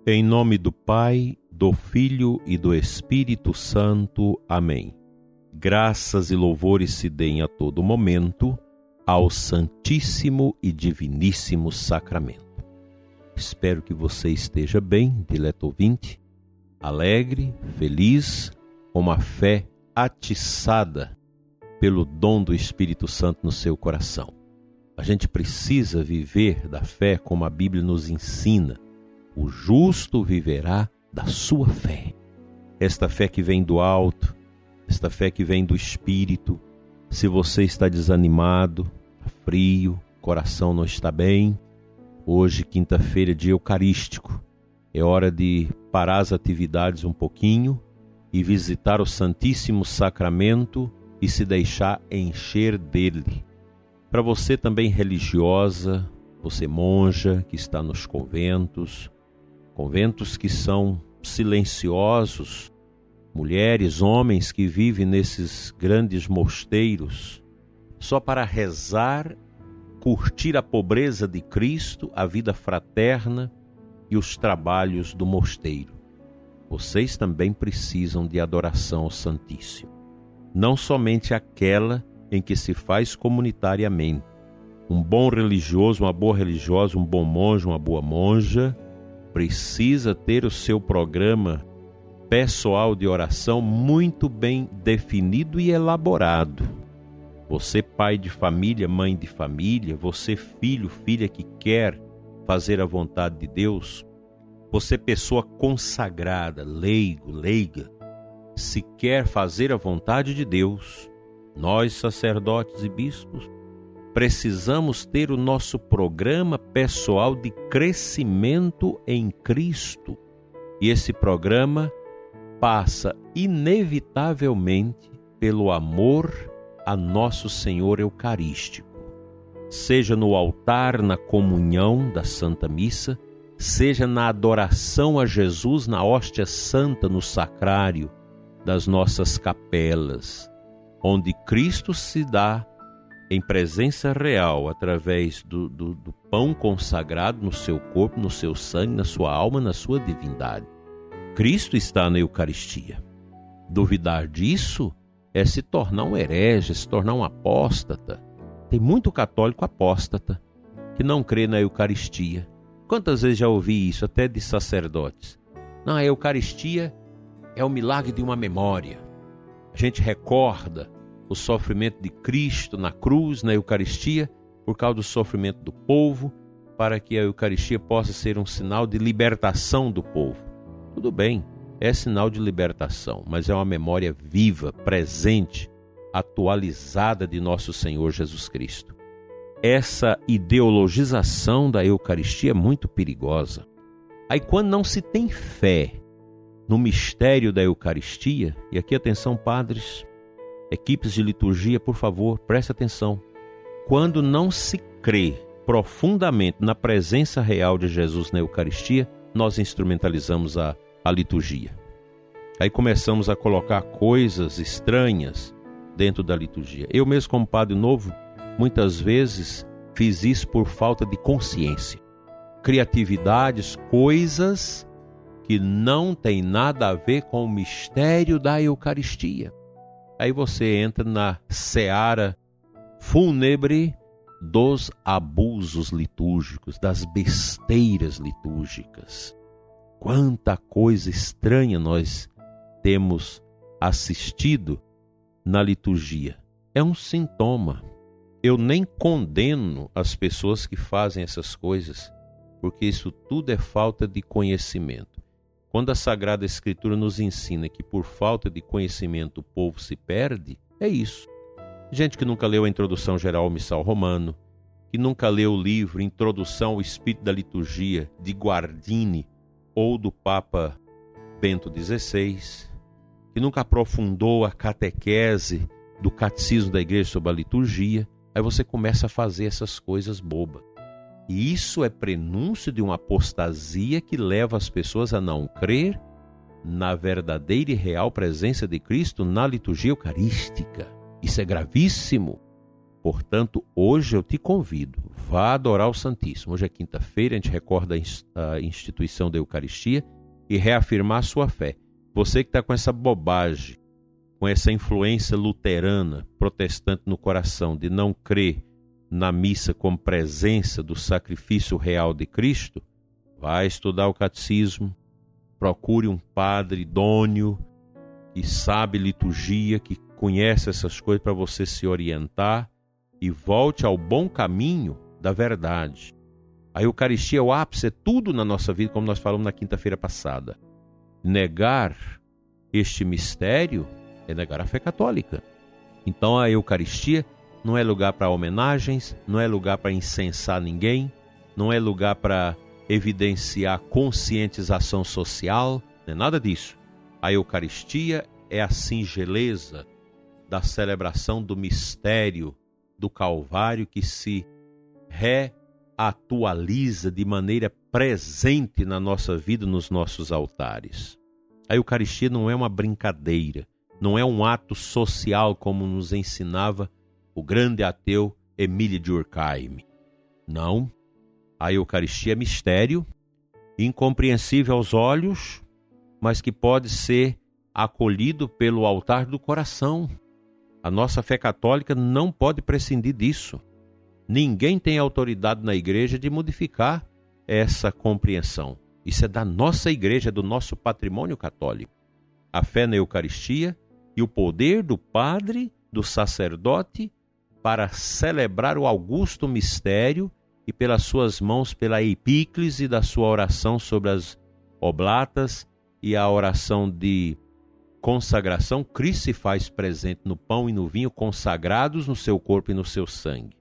Em nome do Pai, do Filho e do Espírito Santo. Amém. Graças e louvores se deem a todo momento ao Santíssimo e Diviníssimo Sacramento. Espero que você esteja bem, dileto ouvinte, alegre, feliz, com uma fé atiçada pelo dom do Espírito Santo no seu coração. A gente precisa viver da fé como a Bíblia nos ensina. O justo viverá da sua fé. Esta fé que vem do alto, esta fé que vem do Espírito. Se você está desanimado, frio, coração não está bem, hoje, quinta-feira, dia eucarístico, é hora de parar as atividades um pouquinho e visitar o Santíssimo Sacramento e se deixar encher dele. Para você também religiosa, você monja que está nos conventos que são silenciosos, mulheres, homens que vivem nesses grandes mosteiros, só para rezar, curtir a pobreza de Cristo, a vida fraterna e os trabalhos do mosteiro. Vocês também precisam de adoração ao Santíssimo. Não somente aquela em que se faz comunitariamente. Um bom religioso, uma boa religiosa, um bom monge, uma boa monja, precisa ter o seu programa pessoal de oração muito bem definido e elaborado. Você, pai de família, mãe de família, você, filho, filha que quer fazer a vontade de Deus, você, pessoa consagrada, leiga, se quer fazer a vontade de Deus, nós, sacerdotes e bispos, precisamos ter o nosso programa pessoal de crescimento em Cristo. E esse programa passa inevitavelmente pelo amor a nosso Senhor Eucarístico. Seja no altar, na comunhão da Santa Missa, seja na adoração a Jesus na hóstia santa, no sacrário das nossas capelas, onde Cristo se dá em presença real, através do pão consagrado no seu corpo, no seu sangue, na sua alma, na sua divindade. Cristo está na Eucaristia. Duvidar disso é se tornar um herege, se tornar um apóstata. Tem muito católico apóstata que não crê na Eucaristia. Quantas vezes já ouvi isso, até de sacerdotes? Não, a Eucaristia é o milagre de uma memória. A gente recorda o sofrimento de Cristo na cruz, na Eucaristia, por causa do sofrimento do povo, para que a Eucaristia possa ser um sinal de libertação do povo. Tudo bem, é sinal de libertação, mas é uma memória viva, presente, atualizada de nosso Senhor Jesus Cristo. Essa ideologização da Eucaristia é muito perigosa. Aí quando não se tem fé no mistério da Eucaristia, e aqui atenção padres, equipes de liturgia, por favor, preste atenção. Quando não se crê profundamente na presença real de Jesus na Eucaristia, nós instrumentalizamos a liturgia. Aí começamos a colocar coisas estranhas dentro da liturgia. Eu mesmo, como padre novo, muitas vezes fiz isso por falta de consciência. Criatividades, coisas que não tem nada a ver com o mistério da Eucaristia. Aí você entra na seara fúnebre dos abusos litúrgicos, das besteiras litúrgicas. Quanta coisa estranha nós temos assistido na liturgia. É um sintoma. Eu nem condeno as pessoas que fazem essas coisas, porque isso tudo é falta de conhecimento. Quando a Sagrada Escritura nos ensina que por falta de conhecimento o povo se perde, é isso. Gente que nunca leu a Introdução Geral ao Missal Romano, que nunca leu o livro Introdução ao Espírito da Liturgia, de Guardini, ou do Papa Bento XVI, que nunca aprofundou a catequese do Catecismo da Igreja sobre a liturgia, aí você começa a fazer essas coisas bobas. E isso é prenúncio de uma apostasia que leva as pessoas a não crer na verdadeira e real presença de Cristo na liturgia eucarística. Isso é gravíssimo, Portanto, hoje eu te convido, vá adorar o Santíssimo. Hoje é quinta-feira, a gente recorda a instituição da Eucaristia e reafirmar a sua fé. Você que está com essa bobagem, com essa influência luterana, protestante no coração, de não crer na missa como presença do sacrifício real de Cristo, vai estudar o catecismo, procure um padre idôneo, que sabe liturgia, que conhece essas coisas para você se orientar e volte ao bom caminho da verdade. A Eucaristia é o ápice, é tudo na nossa vida, como nós falamos na quinta-feira passada. Negar este mistério é negar a fé católica. Então a Eucaristia não é lugar para homenagens, não é lugar para incensar ninguém, não é lugar para evidenciar conscientização social, não é nada disso. A Eucaristia é a singeleza da celebração do mistério do Calvário que se reatualiza de maneira presente na nossa vida, nos nossos altares. A Eucaristia não é uma brincadeira, não é um ato social como nos ensinava o grande ateu Emile Durkheim. Não, a Eucaristia é mistério, incompreensível aos olhos, mas que pode ser acolhido pelo altar do coração. A nossa fé católica não pode prescindir disso. Ninguém tem autoridade na igreja de modificar essa compreensão. Isso é da nossa igreja, do nosso patrimônio católico. A fé na Eucaristia e o poder do padre, do sacerdote, para celebrar o augusto mistério e pelas suas mãos, pela epíclise da sua oração sobre as oblatas e a oração de consagração, Cristo se faz presente no pão e no vinho consagrados no seu corpo e no seu sangue.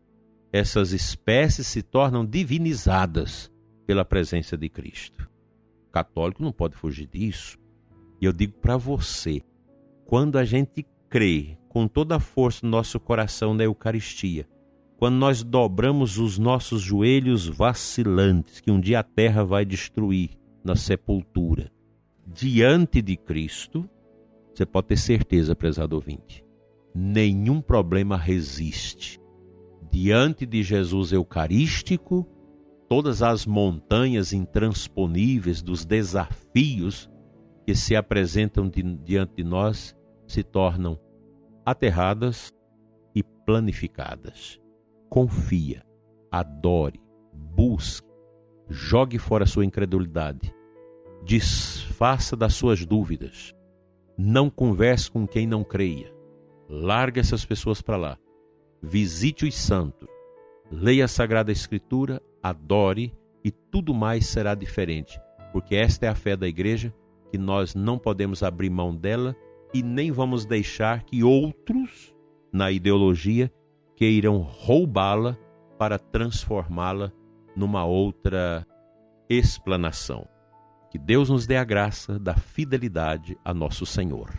Essas espécies se tornam divinizadas pela presença de Cristo. O católico não pode fugir disso. E eu digo para você, quando a gente crê com toda a força no nosso coração na Eucaristia, quando nós dobramos os nossos joelhos vacilantes, que um dia a terra vai destruir na sepultura, diante de Cristo, você pode ter certeza, prezado ouvinte, nenhum problema resiste. Diante de Jesus Eucarístico, todas as montanhas intransponíveis dos desafios que se apresentam diante de nós se tornam aterradas e planificadas. Confia, adore, busque, jogue fora a sua incredulidade, desfaça das suas dúvidas, não converse com quem não creia, largue essas pessoas para lá, visite os santos, leia a Sagrada Escritura, adore e tudo mais será diferente, porque esta é a fé da igreja, que nós não podemos abrir mão dela e nem vamos deixar que outros, na ideologia, queiram roubá-la para transformá-la numa outra explanação. Que Deus nos dê a graça da fidelidade a nosso Senhor.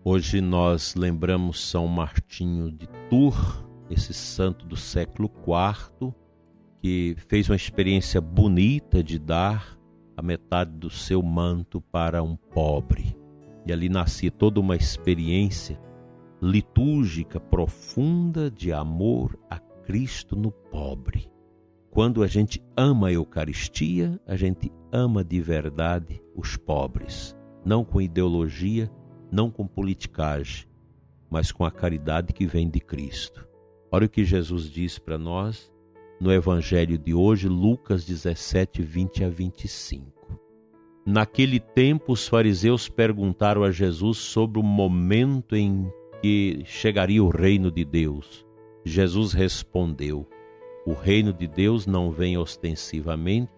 Hoje nós lembramos São Martinho de Tours, esse santo do século IV, que fez uma experiência bonita de dar a metade do seu manto para um pobre. E ali nascia toda uma experiência litúrgica profunda de amor a Cristo no pobre. Quando a gente ama a Eucaristia, a gente ama de verdade os pobres, não com ideologia, não com politicagem, mas com a caridade que vem de Cristo. Olha o que Jesus diz para nós no Evangelho de hoje, Lucas 17, 20 a 25. Naquele tempo, os fariseus perguntaram a Jesus sobre o momento em que chegaria o reino de Deus. Jesus respondeu: o reino de Deus não vem ostensivamente,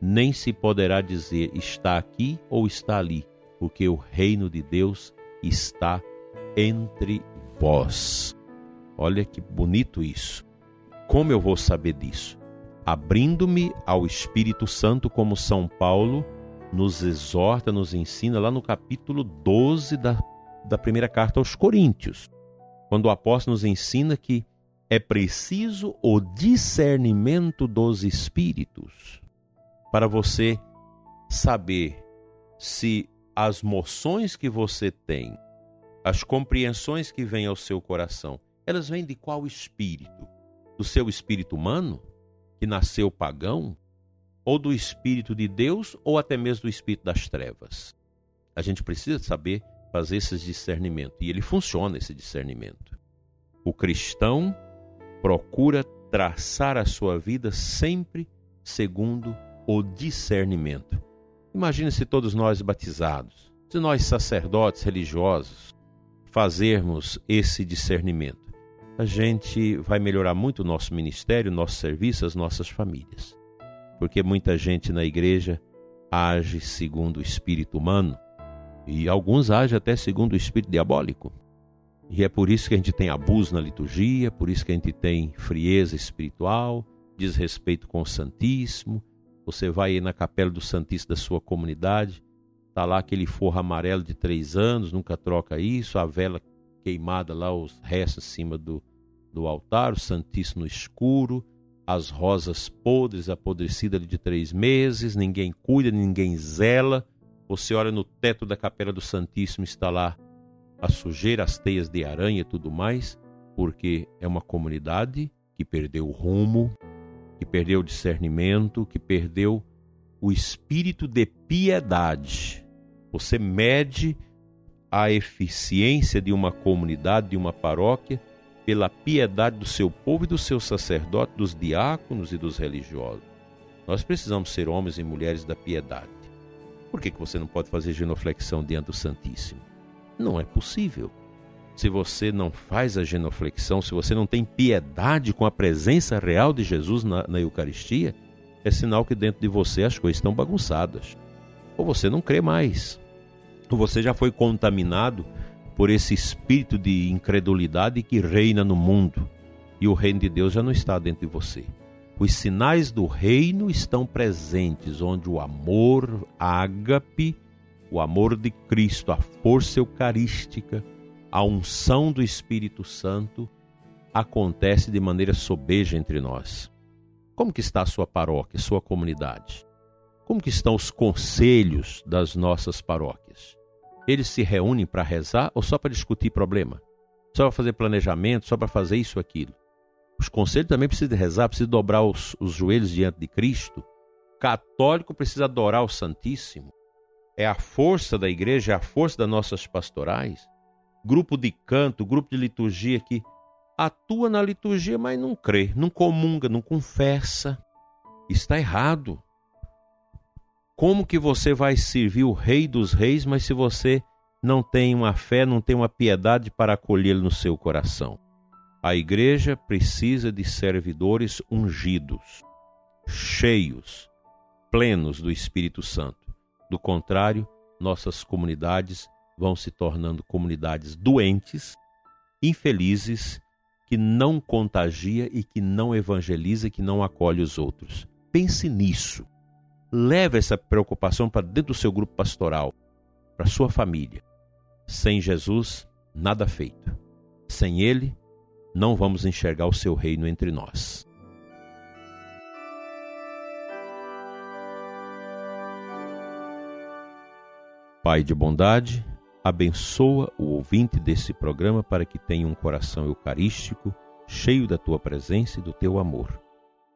nem se poderá dizer está aqui ou está ali, porque o reino de Deus está entre vós. Olha que bonito isso. Como eu vou saber disso? Abrindo-me ao Espírito Santo, como São Paulo nos exorta, nos ensina lá no capítulo 12 da primeira carta aos Coríntios, quando o apóstolo nos ensina que é preciso o discernimento dos espíritos para você saber se as moções que você tem, as compreensões que vêm ao seu coração, elas vêm de qual espírito? Do seu espírito humano, que nasceu pagão? Ou do espírito de Deus, ou até mesmo do espírito das trevas? A gente precisa saber fazer esse discernimento, e ele funciona, esse discernimento. O cristão procura traçar a sua vida sempre segundo o discernimento. Imagine se todos nós batizados, se nós sacerdotes religiosos fazermos esse discernimento, a gente vai melhorar muito o nosso ministério, o nosso serviço, as nossas famílias. Porque muita gente na igreja age segundo o espírito humano e alguns agem até segundo o espírito diabólico. E é por isso que a gente tem abuso na liturgia, por isso que a gente tem frieza espiritual, desrespeito com o Santíssimo. Você vai aí na capela do Santíssimo da sua comunidade, está lá aquele forro amarelo de 3 anos, nunca troca isso, a vela queimada lá, os restos em cima do altar, o Santíssimo no escuro, as rosas podres, apodrecidas de 3 meses, ninguém cuida, ninguém zela. Você olha no teto da capela do Santíssimo, está lá a sujeira, as teias de aranha e tudo mais, porque é uma comunidade que perdeu o rumo, que perdeu o discernimento, que perdeu o espírito de piedade. Você mede a eficiência de uma comunidade, de uma paróquia, pela piedade do seu povo e do seu sacerdote, dos diáconos e dos religiosos. Nós precisamos ser homens e mulheres da piedade. Por que você não pode fazer genuflexão diante do Santíssimo? Não é possível. Se você não faz a genuflexão, se você não tem piedade com a presença real de Jesus na Eucaristia, é sinal que dentro de você as coisas estão bagunçadas. Ou você não crê mais. Ou você já foi contaminado por esse espírito de incredulidade que reina no mundo. E o reino de Deus já não está dentro de você. Os sinais do reino estão presentes, onde o amor ágape, o amor de Cristo, a força eucarística, a unção do Espírito Santo acontece de maneira sobeja entre nós. Como que está a sua paróquia, a sua comunidade? Como que estão os conselhos das nossas paróquias? Eles se reúnem para rezar ou só para discutir problema? Só para fazer planejamento, só para fazer isso ou aquilo? Os conselhos também precisam de rezar, precisam dobrar os joelhos diante de Cristo. Católico precisa adorar o Santíssimo. É a força da igreja, é a força das nossas pastorais. Grupo de canto, grupo de liturgia que atua na liturgia, mas não crê, não comunga, não confessa. Está errado. Como que você vai servir o Rei dos Reis, mas se você não tem uma fé, não tem uma piedade para acolhê-lo no seu coração? A igreja precisa de servidores ungidos, cheios, plenos do Espírito Santo. Do contrário, nossas comunidades vão se tornando comunidades doentes, infelizes, que não contagia e que não evangeliza e que não acolhe os outros. Pense nisso. Leve essa preocupação para dentro do seu grupo pastoral, para a sua família. Sem Jesus, nada feito. Sem Ele, não vamos enxergar o seu reino entre nós. Pai de bondade, abençoa o ouvinte desse programa para que tenha um coração eucarístico, cheio da Tua presença e do Teu amor.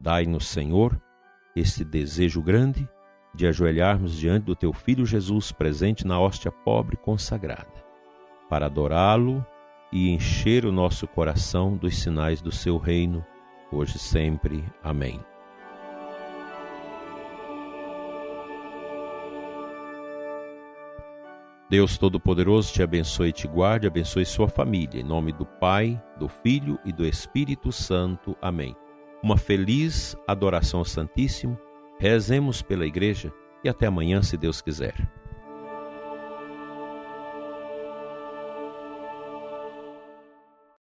Dai-nos, Senhor, esse desejo grande de ajoelharmos diante do Teu Filho Jesus, presente na hóstia pobre consagrada, para adorá-lo e encher o nosso coração dos sinais do Seu reino, hoje e sempre. Amém. Deus Todo-Poderoso te abençoe e te guarde, abençoe sua família. Em nome do Pai, do Filho e do Espírito Santo. Amém. Uma feliz adoração ao Santíssimo. Rezemos pela igreja e até amanhã, se Deus quiser.